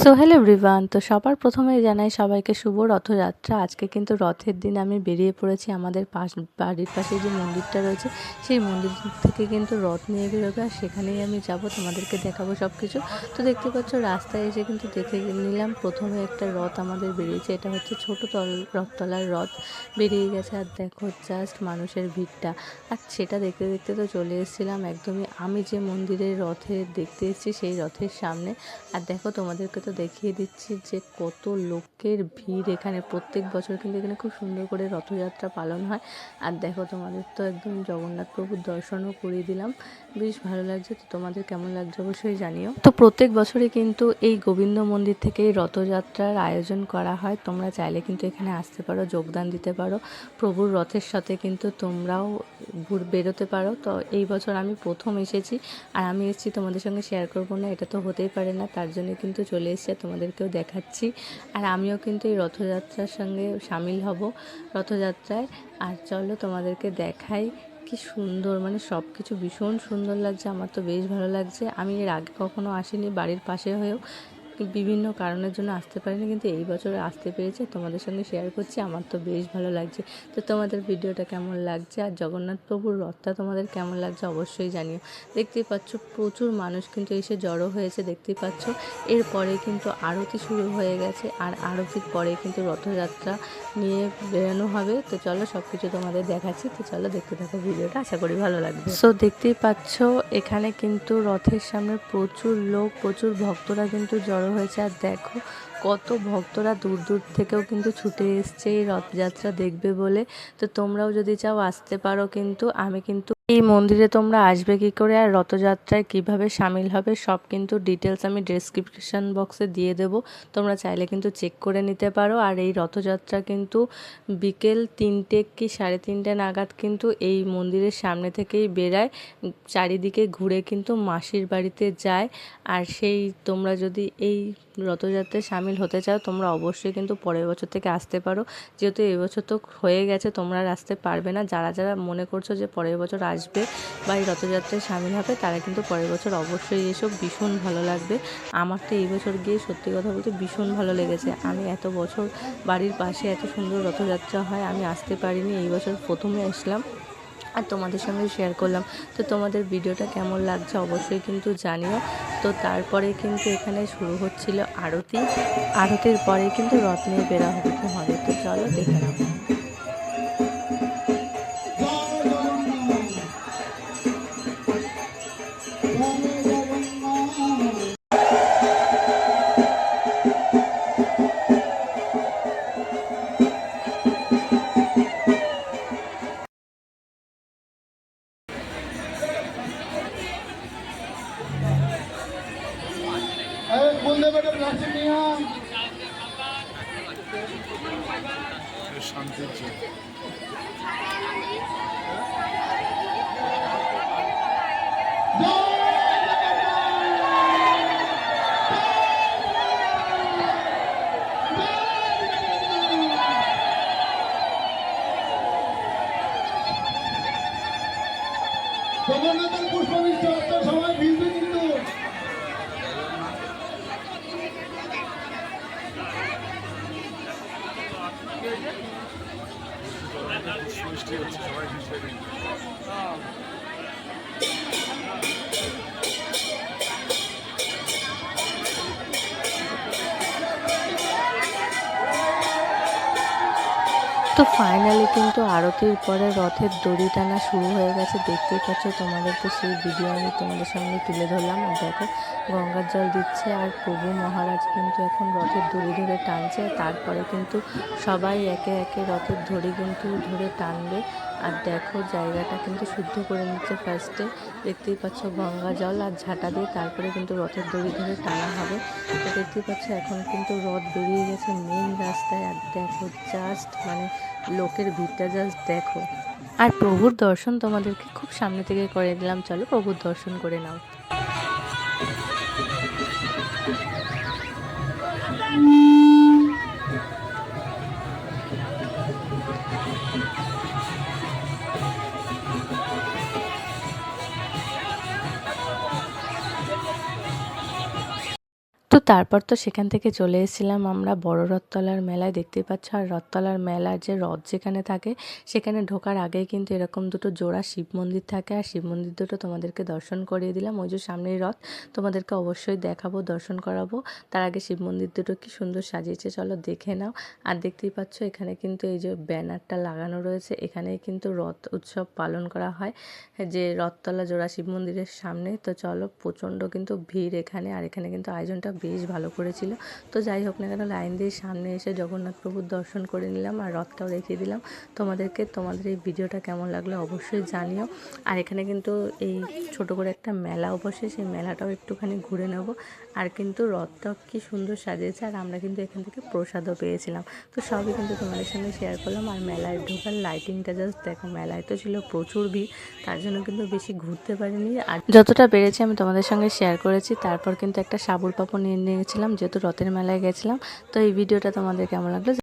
So hello everyone, তো সবার প্রথমেই জানাই সবাইকে শুভ রথযাত্রা। আজকে কিন্তু রথের দিন আমি বেরিয়ে পড়েছি আমাদের বাড়ির পাশে যে মন্দিরটা রয়েছে সেই মন্দির থেকে কিন্তু রথ নিয়ে বেরোবে, আর সেখানেই আমি যাব, তোমাদেরকে দেখাবো সব কিছু। তো দেখতে পাচ্ছ রাস্তায় এসে কিন্তু দেখে নিলাম প্রথমে একটা রথ আমাদের বেরিয়েছে। এটা হচ্ছে ছোট রথতলার রথ বেরিয়ে গেছে, আর দেখো জাস্ট মানুষের ভিড়টা। আর সেটা দেখতে দেখতে তো চলে এসেছিলাম একদমই আমি যে মন্দিরের রথে দেখতে এসেছি সেই রথের সামনে। আর দেখো তোমাদেরকে তো দেখিয়ে দিচ্ছি যে কত লোকের ভিড় এখানে। প্রত্যেক বছর কিন্তু এখানে খুব সুন্দর করে রথযাত্রা পালন হয়। আর দেখো তোমাদের তো একদম জগন্নাথ প্রভুর দর্শনও করিয়ে দিলাম, বেশ ভালো লাগছে। তো তোমাদের কেমন লাগছে অবশ্যই জানিও। তো প্রত্যেক বছরই কিন্তু এই গোবিন্দ মন্দির থেকেই রথযাত্রার আয়োজন করা হয়। তোমরা চাইলে কিন্তু এখানে আসতে পারো, যোগদান দিতে পারো প্রভুর রথের সাথে, কিন্তু তোমরাও বেরোতে পারো। তো এই বছর আমি প্রথম এসেছি, আর আমি এসেছি তোমাদের সঙ্গে শেয়ার করবো না এটা তো হতেই পারে না, তার জন্য কিন্তু চলে এসেছে, তোমাদেরকেও দেখাচ্ছি। আর আমিও কিন্তু এই রথযাত্রার সঙ্গে সামিল হব রথযাত্রায়। আর চলো তোমাদেরকে দেখাই কি সুন্দর, মানে সব কিছু ভীষণ সুন্দর লাগছে। আমার তো বেশ ভালো লাগছে। আমি এর আগে কখনো আসিনি, বাড়ির পাশে হয়েও বিভিন্ন কারণের জন্য আসতে পারিনি, কিন্তু এই বছর আসতে পেরেছে, তোমাদের সঙ্গে শেয়ার করছি। আমার তো বেশ ভালো লাগছে। তো তোমাদের ভিডিওটা কেমন লাগছে আর জগন্নাথ প্রভুর রথটা তোমাদের কেমন লাগছে অবশ্যই জানিও। দেখতেই পাচ্ছ প্রচুর মানুষ কিন্তু এসে জড়ো হয়েছে, দেখতেই পাচ্ছ। এরপরে কিন্তু আরতি শুরু হয়ে গেছে, আর আরতির পরে কিন্তু রথযাত্রা নিয়ে বেরোনো হবে। তো চলো সব কিছু তোমাদের দেখাচ্ছি। তো চলো দেখতে থাকো ভিডিওটা, আশা করি ভালো লাগবে। সো দেখতেই পাচ্ছ এখানে কিন্তু রথের সামনে প্রচুর লোক, প্রচুর ভক্তরা কিন্তু জড়ো হয়েছে। আর দেখো কত ভক্তরা দূর দূর থেকেও কিন্তু ছুটে এসছে এই রথযাত্রা দেখবে বলে। তো তোমরাও যদি চাও আসতে পারো। কিন্তু আমি কিন্তু এই মন্দিরে তোমরা আসবে কি করে আর রথযাত্রায় কিভাবে সামিল হবে সব কিন্তু ডিটেলস আমি ডেসক্রিপশন বক্সে দিয়ে দেবো, তোমরা চাইলে কিন্তু চেক করে নিতে পারো। আর এই রথযাত্রা কিন্তু বিকেল 3টে কি 3:30 নাগাদ কিন্তু এই মন্দিরের সামনে থেকেই বেরায়, চারিদিকে ঘুরে কিন্তু মাসির বাড়িতে যায়। আর সেই তোমরা যদি এই রথযাত্রায় সামিল হতে চাও তোমরা অবশ্যই কিন্তু পরের বছর থেকে আসতে পারো। যেহেতু এবছর তো হয়ে গেছে, তোমরা আর আসতে পারবে না। যারা যারা মনে করছো যে পরের বছর আসবে বা এই রথযাত্রায় সামিল হবে তারা কিন্তু পরের বছর অবশ্যই এসব, ভীষণ ভালো লাগবে। আমার তো এই বছর গিয়ে সত্যি কথা বলতে ভীষণ ভালো লেগেছে। আমি এত বছর বাড়ির পাশে এত সুন্দর রথযাত্রা হয় আমি আসতে পারিনি, এই বছর প্রথমে আসলাম আর তোমাদের সঙ্গে শেয়ার করলাম। তো তোমাদের ভিডিওটা কেমন লাগছে অবশ্যই কিন্তু জানিও। তো তারপরে কিন্তু এখানে শুরু হচ্ছিল আরতি, আরতির পরে কিন্তু রথ নিয়ে বেরা হবে। তো চলো দেখে নাও। শান্তির জগন্নাথের পুষ্পবৃষ্টি হচ্ছে, সবাই ভিড়বে কিন্তু। পুষ্পবৃষ্টি হচ্ছে, সবাই ভিড়বে কিন্তু। তো ফাইনালি কিন্তু আরতির পরে রথের দড়ি টানা শুরু হয়ে গেছে, দেখতেই পাচ্ছ। তোমাদেরকে সেই ভিডিও আমি তোমাদের সামনে তুলে ধরলাম। আর দেখো গঙ্গার জল দিচ্ছে, আর প্রভু মহারাজ কিন্তু এখন রথের দড়ি ধরে টানছে। তারপরে কিন্তু সবাই একে একে রথের দড়ি কিন্তু ধরে টানবে। আর দেখো জায়গাটা কিন্তু শুদ্ধ করে নিচ্ছে ফার্স্টে, দেখতেই পাচ্ছ গঙ্গা জল আর ঝাঁটা দিয়ে তারপরে কিন্তু রথের দড়ি ধরে টানা হবে। তো দেখতেই পাচ্ছ এখন কিন্তু রথ বেরিয়ে গেছে মেন রাস্তায়। আর দেখো জাস্ট মানে লোকের ভিড়টা জাস্ট দেখো। আর প্রভুর দর্শন তোমাদেরকে খুব সামনে থেকে করে দিলাম, চলো প্রভুর দর্শন করে নাও। তো তারপর তো সেখান থেকে চলে এসেছিলাম আমরা বড় রথতলার মেলায়, দেখতেই পাচ্ছ। আর রথতলার মেলার যে রথ যেখানে থাকে সেখানে ঢোকার আগেই কিন্তু এরকম দুটো জোড়া শিব মন্দির থাকে, আর শিব মন্দির দুটো তোমাদেরকে দর্শন করিয়ে দিলাম। ওই যে সামনেই রথ, তোমাদেরকে অবশ্যই দেখাবো, দর্শন করাবো। তার আগে শিব মন্দির দুটো কি সুন্দর সাজিয়েছে, চলো দেখে নাও। আর দেখতেই পাচ্ছ এখানে কিন্তু এই যে ব্যানারটা লাগানো রয়েছে, এখানেই কিন্তু রথ উৎসব পালন করা হয় যে রথতলা জোড়া শিব মন্দিরের সামনে। তো চলো, প্রচণ্ড কিন্তু ভিড় এখানে, আর এখানে কিন্তু আয়োজনটা বেশ ভালো করেছিল। তো যাই হোক না কেন, লাইন দিয়ে সামনে এসে জগন্নাথ প্রভুর দর্শন করে নিলাম আর রথটাও দেখিয়ে দিলাম তোমাদেরকে। তোমাদের এই ভিডিওটা কেমন লাগলো অবশ্যই জানিও। আর এখানে কিন্তু এই ছোট করে একটা মেলাও বসে, সেই মেলাটাও একটুখানি ঘুরে নেব। আর কিন্তু রথটাও কি সুন্দর সাজিয়েছে, আর আমরা কিন্তু এখান থেকে প্রসাদও পেয়েছিলাম। তো সবই কিন্তু তোমাদের সঙ্গে শেয়ার করলাম। আর মেলায় ঢোকার লাইটিংটা জাস্ট দেখো, মেলায় তো ছিল প্রচুর ভিড়, তার জন্য কিন্তু বেশি ঘুরতে পারিনি। আর যতটা পেরেছি আমি তোমাদের সঙ্গে শেয়ার করেছি। তারপর কিন্তু একটা সাবুর পাপড় নিয়ে নিয়েছিলাম, যেহেতু রথের মেলায় গেছিলাম। তো এই ভিডিওটা তোমাদের কেমন লাগলো